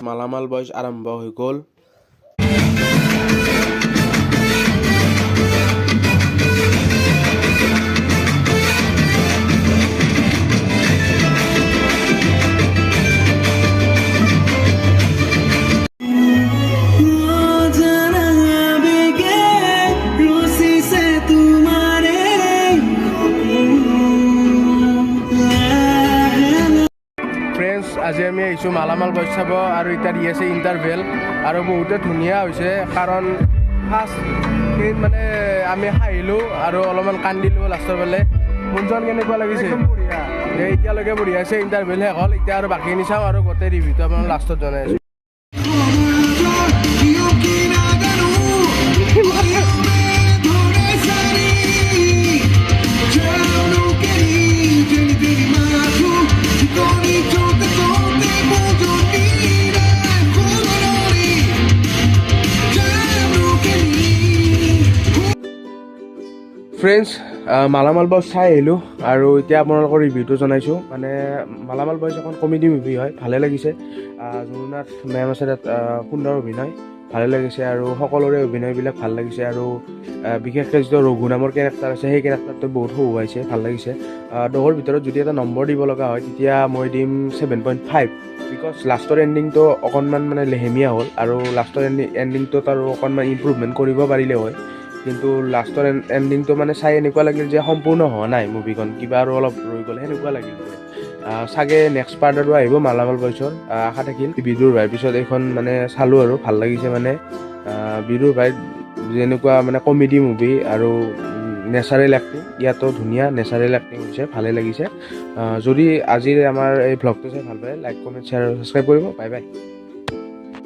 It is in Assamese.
মালামাল বয়স আৰম্ভ হৈ গ'ল। আজি আমি আহিছোঁ মালামাল বয়স চাব আৰু এতিয়া দি আছে ইণ্টাৰভেল আৰু বহুতে ধুনীয়া হৈছে কাৰণ ফাৰ্ষ্ট মানে আমি হাঁহিলোঁ আৰু অলপমান কান্দিলোঁ লাষ্টৰ ফালে। কোনজন কেনেকুৱা লাগিছে? এতিয়ালৈকে বঢ়িয়া আছে। ইণ্টাৰভেল শেষ হ'ল, এতিয়া আৰু বাকীখিনি চাওঁ আৰু গোটেই ৰিভিউটো আপোনাৰ লাষ্টত জনাই আছোঁ। ফ্ৰেণ্ডছ, মালামাল বয়স চাই আহিলোঁ আৰু এতিয়া আপোনালোকৰ ৰিভিউটো জনাইছোঁ। মানে মালামাল বয়স এখন কমেডি মুভি হয়, ভালে লাগিছে। জুনুনাথ মেম আছে তাত, সুন্দৰ অভিনয়, ভালে লাগিছে আৰু সকলোৰে অভিনয়বিলাক ভাল লাগিছে আৰু বিশেষকৈ যিটো ৰঘু নামৰ কেৰেক্টাৰ আছে সেই কেৰেক্টাৰটো বহুত হহুৱাইছে, ভাল লাগিছে। 10ৰ ভিতৰত যদি এটা নম্বৰ দিব লগা হয় তেতিয়া মই দিম 7.5 বিকজ লাষ্টৰ এণ্ডিংটো অকণমান মানে লেহেমীয়া হ'ল আৰু লাষ্টৰ এণ্ডিংটোত আৰু অকণমান ইম্প্ৰুভমেণ্ট কৰিব পাৰিলে হয়, কিন্তু লাষ্টৰ এণ্ডিংটো মানে চাই এনেকুৱা লাগিল যে সম্পূৰ্ণ হোৱা নাই মুভিখন, কিবা আৰু অলপ ৰৈ গ'ল সেনেকুৱা লাগিল। চাগে নেক্সট পাৰ্ট আৰু আহিব মালামাল বয়সৰ, আশা থাকিল। বিদুৰ ভাইৰ পিছত এইখন মানে চালোঁ আৰু ভাল লাগিছে। মানে বিদুৰ ভাইৰ যেনেকুৱা মানে কমেডি মুভি আৰু নেচাৰেল এক্টিং, ইয়াতো ধুনীয়া নেচাৰেল এক্টিং হৈছে, ভালে লাগিছে। যদি আজিৰ আমাৰ এই ভ্লগটো চাই ভাল পায়, লাইক কমেণ্ট শ্বেয়াৰ আৰু ছাবস্ক্ৰাইব কৰিব। Bye bye.